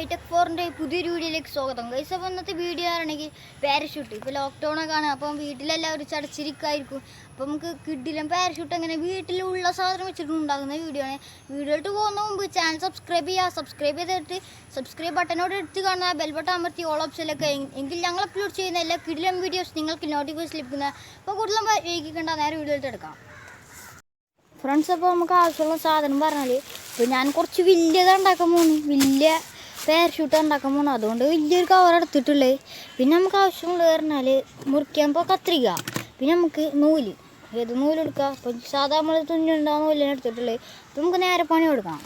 Hi tech ഫോറിൻ്റെ പുതിയൊരു വീഡിയോയിലേക്ക് സ്വാഗതം. ഗൈസ്, അപ്പോൾ ഇന്നത്തെ വീഡിയോ ആണെങ്കിൽ പാരഷൂട്ട്. ഇപ്പോൾ ലോക്ക്ഡൗണൊക്കെ ആണ്, അപ്പം വീട്ടിലെല്ലാവരും ചടച്ചിരിക്കായിരിക്കും. അപ്പോൾ നമുക്ക് കിഡിലും പാരഷൂട്ട് അങ്ങനെ വീട്ടിലുള്ള സാധനം വെച്ചിട്ട് ഉണ്ടാകുന്ന വീഡിയോ ആണ്. വീഡിയോയിട്ട് പോകുന്ന മുമ്പ് ചാനൽ സബ്സ്ക്രൈബ് ചെയ്യുക. സബ്സ്ക്രൈബ് ചെയ്തിട്ട് സബ്സ്ക്രൈബ് ബട്ടനോട് എടുത്ത് കാണുക, ബെൽ ബട്ടൺ അമർത്തി ഓൾ ഓപ്ഷനിലൊക്കെ, എങ്കിൽ ഞങ്ങൾ അപ്ലോഡ് ചെയ്യുന്ന എല്ലാ കിഡിലും വീഡിയോസ് നിങ്ങൾക്ക് നോട്ടിഫിക്കേഷൻ ലഭിക്കുന്നത്. അപ്പോൾ കൂടുതലും വൈകിക്കണ്ട, നേരെ വീഡിയോയിട്ട് എടുക്കാം. ഫ്രണ്ട്സ്, അപ്പോൾ നമുക്ക് ആവശ്യമുള്ള സാധനം പറഞ്ഞാൽ, ഇപ്പോൾ ഞാൻ കുറച്ച് വലിയതാണ് ഉണ്ടാക്കാൻ പോകുന്നു, വലിയ പാരഷൂട്ട് ഉണ്ടാക്കാൻ പോകുന്നു. അതുകൊണ്ട് വലിയൊരു കവർ എടുത്തിട്ടുള്ളത്. പിന്നെ നമുക്ക് ആവശ്യമുള്ളത് പറഞ്ഞാൽ മുറിക്കുമ്പോൾ കത്രിക, പിന്നെ നമുക്ക് നൂല്, ഏത് നൂലെടുക്കുക. അപ്പോൾ സാധാ നമ്മൾ തുന്നുണ്ടാകുന്ന നൂലിനെ എടുത്തിട്ടുള്ളത്. അപ്പോൾ നമുക്ക് നേരെ പണി കൊടുക്കാം.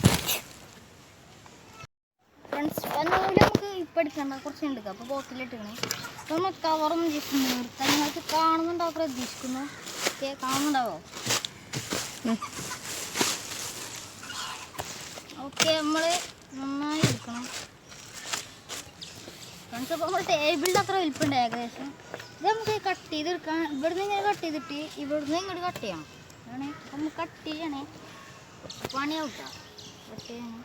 ഫ്രണ്ട്സ്, നൂല് നമുക്ക് ഇപ്പം എടുക്കണ്ട, കുറച്ച് എടുക്കാം. അപ്പോൾ ബോട്ടിലിട്ടിക്കണേ. അപ്പോൾ നമ്മൾ കവറൊന്നും ജസ്റ്റ് നിർത്താൻ നിങ്ങൾക്ക് കാണുന്നുണ്ടാവും, പ്രതീക്ഷിക്കുന്നു. ഓക്കെ, കാണുന്നുണ്ടാവോ? ഓക്കെ, നമ്മൾ നന്നായി എടുക്കണം. ഫ്രണ്ട്സ്, അപ്പോൾ നമ്മൾ ടേബിളിൻ്റെ അത്ര വലിപ്പുണ്ട് ഏകദേശം. ഇത് നമുക്ക് കട്ട് ചെയ്തെടുക്കാം. ഇവിടുന്ന് ഇങ്ങനെ കട്ട് ചെയ്തിട്ട് ഇവിടുന്ന് ഇങ്ങോട്ട് കട്ട് ചെയ്യണം. അതാണ് അപ്പം നമുക്ക് കട്ട് ചെയ്യണേ, പണിയാവട്ടാ. കട്ട് ചെയ്യണം.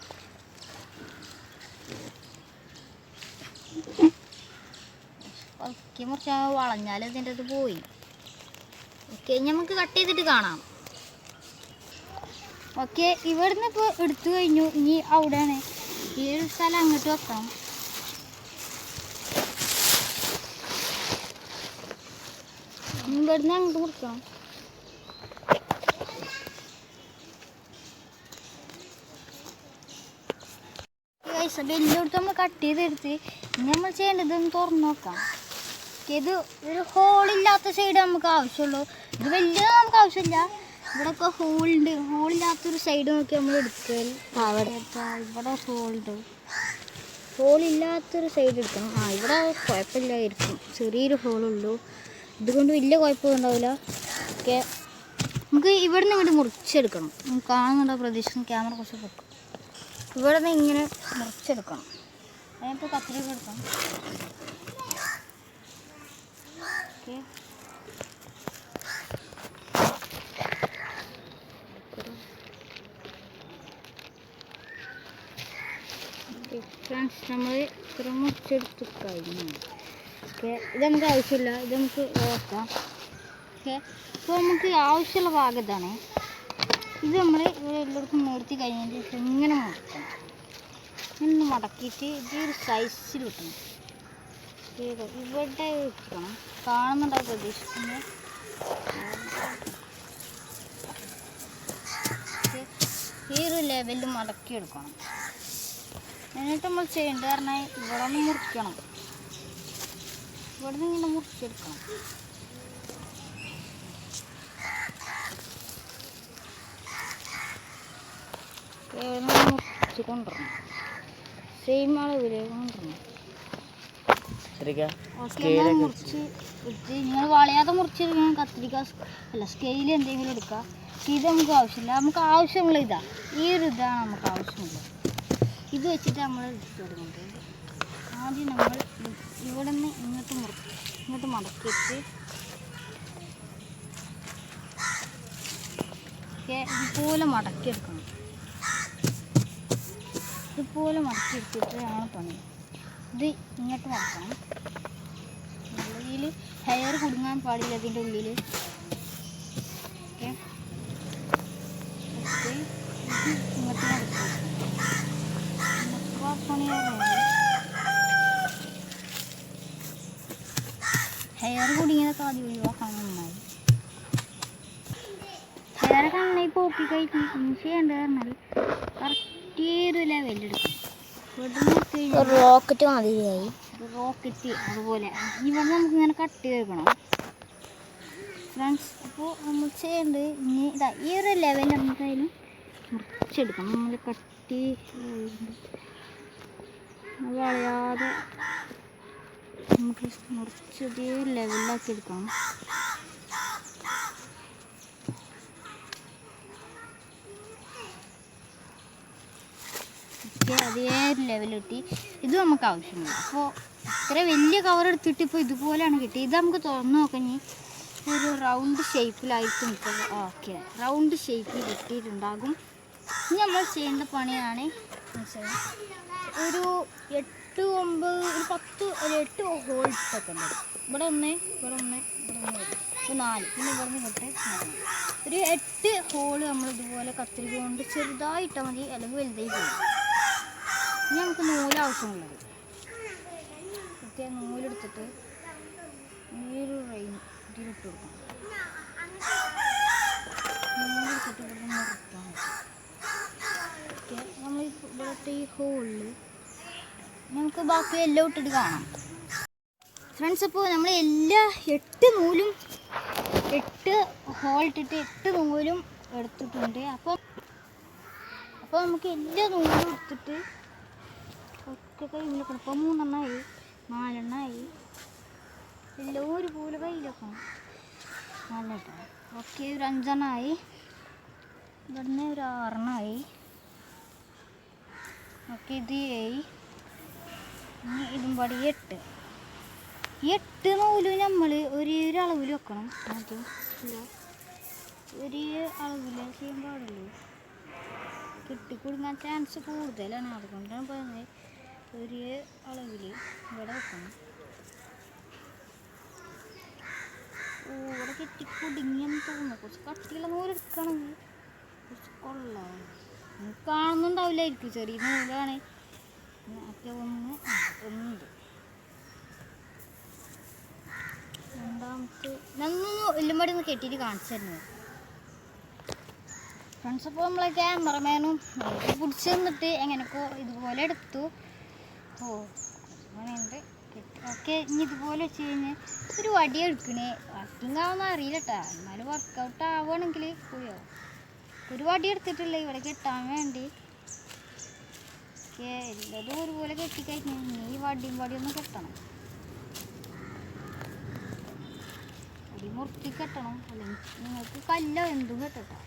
ഓക്കെ, മുറിച്ച് വളഞ്ഞാൽ ഇതിൻ്റെ അത് പോയി. ഓക്കെ, നമുക്ക് കട്ട് ചെയ്തിട്ട് കാണാം. ഓക്കെ, ഇവിടുന്ന് ഇപ്പോൾ എടുത്തു കഴിഞ്ഞു. ഇനി അവിടെയാണ് ഈ ഒരു സ്ഥലം അങ്ങോട്ട് വെക്കണം. ഇവിടുന്ന് അങ്ങോട്ട് മുറിക്കണം. എല്ലായിടത്തും നമ്മൾ കട്ട് ചെയ്തെടുത്ത് ഇനി നമ്മൾ ചെയ്യേണ്ടത് ഒന്ന് തുറന്ന് നോക്കാം. ഇത് ഒരു ഹോളില്ലാത്ത സൈഡ് നമുക്ക് ആവശ്യമുള്ളൂ. ഇത് വലിയത് നമുക്ക് ആവശ്യമില്ല. ഇവിടെയൊക്കെ ഹോളുണ്ട്. ഹോളില്ലാത്തൊരു സൈഡ് നോക്കി നമ്മൾ എടുക്കൽ. ഇവിടെ ഹോളുണ്ട്. ഹോളില്ലാത്തൊരു സൈഡ് എടുക്കണം. ഇവിടെ കുഴപ്പമില്ലായിരിക്കും, ചെറിയൊരു ഹോളുള്ളൂ. ഇതുകൊണ്ട് വലിയ കുഴപ്പമൊന്നുണ്ടാവില്ല. ഓക്കെ, നമുക്ക് ഇവിടെ നിന്ന് ഇങ്ങോട്ട് മുറിച്ചെടുക്കണം. നമുക്ക് കാണുന്നുണ്ടോ പ്രതീക്ഷിക്കും, ക്യാമറ കുറച്ച് വെക്കും. ഇവിടെ നിന്ന് ഇങ്ങനെ മുറിച്ചെടുക്കണം. അതിനിപ്പോൾ കത്രിക എടുക്കണം. ഓക്കെ, ഫ്രണ്ട്സ്, നമ്മൾ ഇത്ര മുറിച്ചെടുത്ത് കഴിഞ്ഞു. ഓക്കെ, ഇത് നമുക്ക് ആവശ്യമില്ല, ഇത് നമുക്ക് നോക്കാം. ഓക്കെ, ഇപ്പോൾ നമുക്ക് ആവശ്യമുള്ള ഭാഗം ഇതാണ്. ഇത് നമ്മൾ ഇവിടെ എല്ലാവർക്കും നിർത്തി കഴിഞ്ഞതിന് ശേഷം ഇങ്ങനെ മുറിക്കണം. ഇങ്ങനെ മടക്കിയിട്ട് ഇതൊരു സൈസിൽ വെക്കണം. ഇവിടെ വെക്കണം. കാണുന്നുണ്ടാവും പ്രതീക്ഷിക്കുന്നത്. ഈ ഒരു ലെവലിൽ മടക്കിയെടുക്കണം. എന്നിട്ട് നമ്മൾ ചെയ്യേണ്ടത് പറഞ്ഞാൽ ഇവിടെ നിന്ന് മുറിക്കണം. ഇവിടെ നിന്ന് ഇങ്ങനെ മുറിച്ചെടുക്കണം. മുറിച്ച് കൊണ്ടുവരണം. സെയിം അളവില് കൊണ്ടുവരണം. മുറിച്ച് എടുത്ത് നിങ്ങൾ വളയാതെ മുറിച്ചെടുക്കണം. കത്രിക അല്ല, സ്കെയിൽ എന്തെങ്കിലും എടുക്കുക. ഇത് നമുക്ക് ആവശ്യമില്ല. നമുക്ക് ആവശ്യമുള്ള ഇതാ, ഈ ഒരു ഇതാണ് നമുക്ക് ആവശ്യമുള്ളത്. ഇത് വെച്ചിട്ട് നമ്മൾ എടുക്കുന്നത്. ആദ്യം നമ്മൾ ഇവിടെ നിന്ന് ഇങ്ങോട്ട് മടക്കിയിട്ട് ഇതുപോലെ മടക്കിയെടുക്കണം. ഇതുപോലെ മടക്കിയെടുത്തിട്ടാണ് പണി. ഇത് ഇങ്ങോട്ട് മടക്കണം. ഉള്ളിൽ ഹെയർ കുടുങ്ങാൻ പാടില്ല അതിൻ്റെ ഉള്ളിൽ. ഓക്കെ, ഇങ്ങോട്ട് മടക്കി ഹെയർ കുടുങ്ങിയതൊക്കെ ആദ്യം ഒഴിവാക്കാൻ നന്നായി. ഹെയറൊക്കെ നന്നായി പോക്കി കഴിഞ്ഞ് ചെയ്യേണ്ടത് പറഞ്ഞാൽ കറക്റ്റ് ഒരു ലെവലെടുക്കും. റോക്കറ്റ് മാതിരിയായി, റോക്കറ്റ് അതുപോലെ. ഇവിടെ നമുക്ക് ഇങ്ങനെ കട്ട് ചെയ്തെടുക്കണം. ഫ്രണ്ട്സ്, അപ്പോൾ നമ്മൾ ചെയ്യേണ്ടത് ഇനി ഇതാ ഈ ഒരു ലെവലിൽ നമുക്ക് അതിന് മുറിച്ചെടുക്കണം. നമ്മൾ കട്ടി വളയാതെ നമുക്ക് മുറിച്ച് ഇതേ ലെവലിലാക്കി എടുക്കണം. അതേ ഒരു ലെവലിട്ടി ഇത് നമുക്ക് ആവശ്യമുണ്ട്. അപ്പോൾ ഇത്ര വലിയ കവർ എടുത്തിട്ട് ഇപ്പോൾ ഇതുപോലെയാണ് കിട്ടിയത്. ഇത് നമുക്ക് തുറന്ന് നോക്കഞ്ഞ് ഒരു റൗണ്ട് ഷേപ്പിലായിട്ട് നിൽക്കുക. ഓക്കെ, റൗണ്ട് ഷേപ്പിൽ കിട്ടിയിട്ടുണ്ടാകും. ഇനി നമ്മൾ ചെയ്യേണ്ട പണിയാണ് ഒരു 8 9 ഒരു 10 ഒരു 8 ഹോൾസ് ഒക്കെ ഉണ്ട്. ഇവിടെ ഒന്ന് ഇവിടെ ഒന്ന് ഇവിടെ ഒന്ന് ഒരു 4 പിന്നെ ഇവിടെ നിന്ന് ഇങ്ങോട്ട് ഒരു 8 ഹോള് നമ്മൾ ഇതുപോലെ കത്തിരിക്ക കൊണ്ട് ചെറുതായിട്ടാൽ മതി, അല്ലെങ്കിൽ വലുതായി പോകും. ഇനി നമുക്ക് നൂല് ആവശ്യമുള്ളത് ഓക്കെ. നൂലെടുത്തിട്ട് ഈ ഒരു റെയിൻ ഇതിലിട്ട് കൊടുക്കണം. നൂലെടുത്തിട്ട് ഇവിടെ നിർത്താം. ഓക്കെ, നമ്മൾ ഇവിടുത്തെ ഈ ഹോളിൽ നമുക്ക് ബാക്കി എല്ലാം ഇട്ടിട്ട് കാണാം ഫ്രണ്ട്സ്. അപ്പോൾ നമ്മൾ എല്ലാ 8 നൂലും 8 ഹോൾ ഇട്ടിട്ട് 8 നൂലും എടുത്തിട്ടുണ്ട്. അപ്പോൾ നമുക്ക് എല്ലാ നൂലും എടുത്തിട്ട് ഒക്കെ കയ്യിൽ വെക്കണം. ഇപ്പോൾ 3 എണ്ണമായി 4 എണ്ണമായി എല്ലാം ഒരുപോലെ കയ്യിൽ വെക്കണം. നല്ല കേട്ടോ. ഓക്കെ, ഒരു 5 എണ്ണമായി. ഇവിടുന്ന് ഒരു 6 എണ്ണമായി. ഓക്കെ, ഇത് 7. ഇനി ഇതും പാടി 8. ഈ 8 നൂല് നമ്മൾ ഒരളവിൽ വെക്കണം. ആദ്യം ഇല്ല ഒരു അളവിൽ ചെയ്യാൻ പാടുള്ളൂ, കിട്ടിക്കൊടുക്കാൻ ചാൻസ് കൂടുതലാണ്. അതുകൊണ്ടാണ് പറയുന്നത് ഒരു അളവിൽ ഇവിടെ വെക്കണം. ഇവിടെ കെട്ടിക്കുടുങ്ങിയെന്ന് തോന്നുന്നു. കുറച്ച് കട്ടിയുള്ള നൂലെടുക്കണമെങ്കിൽ കുറച്ച് കൊള്ളാം. കാണുന്നുണ്ടാവില്ലായിരിക്കും, ചെറിയ നൂലാണ്. ഒക്കെ ഒന്ന് ഉണ്ട്. രണ്ടാമത്തെ ഞാനൊന്ന് എല്ലാം പാടി ഒന്ന് കെട്ടിയിട്ട് കാണിച്ചു തരുന്നത് ഫ്രണ്ട്സ്. അപ്പോൾ നമ്മളെ ക്യാമറമാനും പിടിച്ച് തന്നിട്ട് എങ്ങനെയൊക്കെ ഇതുപോലെ എടുത്തു. ഓ അങ്ങനെയുണ്ട് കെട്ടി. ഓക്കെ, ഇനി ഇതുപോലെ വെച്ച് കഴിഞ്ഞാൽ ഒരു വടി എടുക്കണേ. വർക്കിംഗ് ആവുമെന്ന് അറിയില്ല കേട്ടോ, എന്നാലും വർക്കൗട്ട് ആവുകയാണെങ്കിൽ പോയോ. ഒരു വടി എടുത്തിട്ടില്ല ഇവിടെ കെട്ടാൻ വേണ്ടി. ഓക്കെ, എല്ലാതും ഒരുപോലെ കെട്ടിക്കഴിഞ്ഞാൽ ഈ വടിയും വടിയൊന്നും കെട്ടണം. വടി മുറുക്കി കെട്ടണം, അല്ലെങ്കിൽ നിങ്ങൾക്ക് കല്ലോ എന്തും കെട്ടട്ടോ.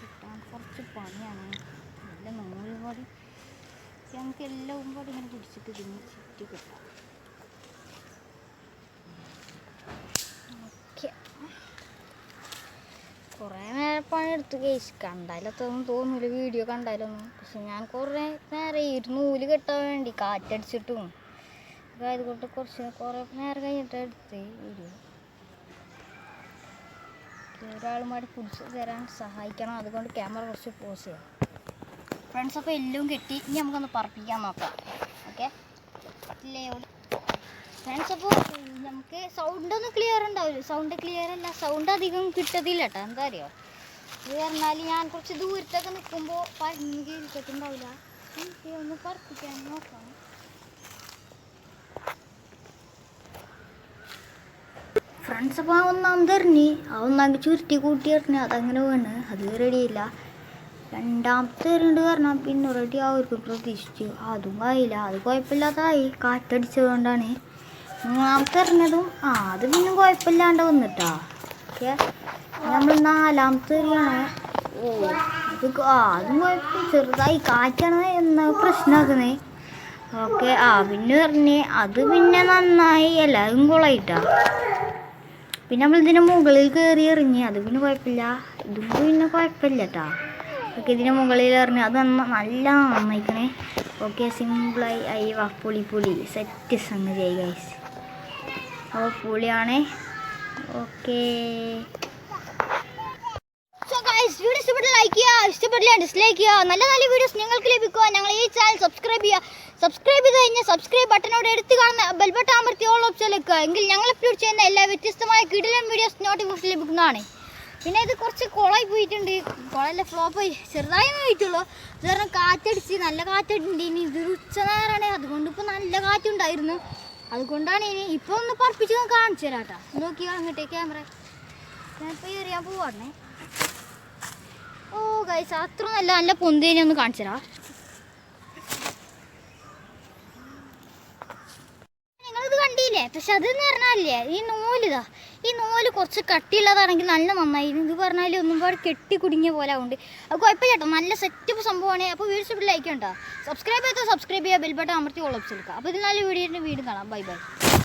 കിട്ടാൻ കുറച്ച് പണിയാണ്. നല്ല നൂല് വടി ഞങ്ങൾക്ക് എല്ലാം പാടി ഇങ്ങനെ പിടിച്ചിട്ട് ഇതിന് ചുറ്റി കെട്ടാം. ഓക്കെ, കുറേ നേരം പണിയെടുത്ത് കേസ് കണ്ടാലത്തൊന്നും തോന്നില്ല, വീഡിയോ കണ്ടാലൊന്നും. പക്ഷെ ഞാൻ കുറേ നേരം ഈ നൂല് കെട്ടാൻ വേണ്ടി കാറ്റടിച്ചിട്ടും അതുകൊണ്ട് കുറേ നേരം കഴിഞ്ഞിട്ട് എടുത്ത് വീഡിയോ. ഒരാളുമായിട്ട് പിടിച്ച് തരാൻ സഹായിക്കണം, അതുകൊണ്ട് ക്യാമറ കുറച്ച് പോസ് ചെയ്യാം ഫ്രണ്ട്സ്. അപ്പോൾ എല്ലാം കെട്ടി ഇനി നമുക്കൊന്ന് പറപ്പിക്കാൻ നോക്കാം. ഓക്കെ ഫ്രണ്ട്സ്, അപ്പോൾ നമുക്ക് സൗണ്ടൊന്നും ക്ലിയർ ഉണ്ടാവില്ല. സൗണ്ട് ക്ലിയർ അല്ല, സൗണ്ട് അധികം കിട്ടത്തില്ല കേട്ടോ. എന്താ അറിയോ, ഇത് പറഞ്ഞാൽ ഞാൻ കുറച്ച് ദൂരത്തൊക്കെ നിൽക്കുമ്പോൾ പറഞ്ഞ് കേൾക്കത്തുണ്ടാവില്ല. എനിക്ക് ഒന്ന് പറപ്പിക്കാൻ നോക്കാം. ഫ്രണ്ട്സ്, അപ്പോൾ ഒന്നാമത് എറിഞ്ഞ് ഒന്നാമത് ചുരുട്ടി കൂട്ടി എറിഞ്ഞ് അതങ്ങനെ വീണ് അത് റെഡിയില്ല. രണ്ടാമത്തെ എറിഞ്ഞിട്ട് പറഞ്ഞാൽ പിന്നെ റെഡി ആവർക്കും പ്രതീക്ഷിച്ചു, അതും ആയില്ല. അത് കുഴപ്പമില്ലാതായി, കാറ്റടിച്ചതുകൊണ്ടാണ്. മൂന്നാമത്തെ എറിഞ്ഞതും അത് പിന്നെ കുഴപ്പമില്ലാണ്ട് വന്നിട്ടാ. ഓക്കെ, നമ്മൾ നാലാമത്തെ എറിയാണ്. അതും കുഴപ്പം ചെറുതായി കാറ്റാണ് എന്ന പ്രശ്നമാക്കുന്നത്. ഓക്കെ, പിന്നെ എറിഞ്ഞ് അത് പിന്നെ നന്നായി, എല്ലാവരും കൊളായിട്ടാ. പിന്നെ നമ്മൾ ഇതിൻ്റെ മുകളിൽ കയറി എറിഞ്ഞ് അത് പിന്നെ കുഴപ്പമില്ല. ഇതും പിന്നെ കുഴപ്പമില്ല കേട്ടോ. ഓക്കെ, ഇതിൻ്റെ മുകളിൽ എറിഞ്ഞ് അത് നല്ല നന്നായിക്കണേ. ഓക്കെ, സിമ്പിളായി ആയി. വാ, പൊളി സെറ്റ് സംഗതിയായി ഗൈസ്. അപ്പോൾ പൊളിയാണേ. ഓക്കെ, വീഡിയോ ഇഷ്ടപ്പെട്ട് ലൈക്ക് ചെയ്യുക, ഇഷ്ടപ്പെട്ടില്ല ഡിസ്ലൈക്ക് ചെയ്യുക. നല്ല നല്ല വീഡിയോസ് നിങ്ങൾക്ക് ലഭിക്കുക ഞങ്ങൾ ഈ ചാനൽ സബ്സ്ക്രൈബ് ചെയ്യുക. സബ്സ്ക്രൈബ് ചെയ്ത് കഴിഞ്ഞാൽ സബ്സ്ക്രൈബ് ബട്ടനോട് എടുത്ത് കാണുന്ന ബെൽ ബട്ടൺ അമർത്തി ഓൾ ഓപ്ഷൻ വെക്കുക. എങ്കിൽ ഞങ്ങൾ അപ്ലോഡ് ചെയ്യുന്ന എല്ലാ വ്യത്യസ്തമായ കിടിലൻ വീഡിയോസ് നോട്ടിഫിക്കേഷൻ ലഭിക്കുന്നതാണ്. പിന്നെ ഇത് കുറച്ച് കുളമായി പോയിട്ടുണ്ട്, കുളമല്ല ഫ്ലോപ്പായി ചെറുതായി പോയിട്ടുള്ളൂ. ഇത് കാരണം കാറ്റടിച്ച് നല്ല കാറ്റടിച്ചിട്ടുണ്ട്. ഇനി ഇതൊരു ഉച്ച നേരമാണ്, അതുകൊണ്ട് ഇപ്പോൾ നല്ല കാറ്റുണ്ടായിരുന്നു. അതുകൊണ്ടാണ് ഇപ്പോൾ ഒന്ന് പറപ്പിച്ച് കാണിച്ചു തരാം കേട്ടോ. നോക്കിയാൽ അങ്ങോട്ടേ ക്യാമറ ഞാനിപ്പോൾ എറിയാൻ പോവാണേ. ഓ ഗൈസ്, അത്ര നല്ല പൊന്തേനെ ഒന്ന് കാണിച്ചു തരാം. നിങ്ങളിത് കണ്ടില്ലേ? പക്ഷെ അതെന്ന് പറഞ്ഞാലേ ഈ നൂല് കുറച്ച് കട്ടിയുള്ളതാണെങ്കിൽ നല്ല നന്നായി. ഇത് പറഞ്ഞാൽ ഒന്നും പാട് കെട്ടി കുടുങ്ങിയ പോലെ ആവുന്നുണ്ട്. അത് കുഴപ്പമില്ല കേട്ടോ, നല്ല സെറ്റപ്പ് സംഭവമാണ്. അപ്പോൾ വീഡിയോ ലൈക്ക് ചെയ്യണ്ട, സബ്സ്ക്രൈബ് ചെയ്യുക, ബെൽ ബട്ടൺ അമർത്തി ഓൾ ഓപ്ഷൻ എടുക്കുക. അപ്പോൾ ഇത് നല്ല വീഡിയോ കാണാം. ബൈ.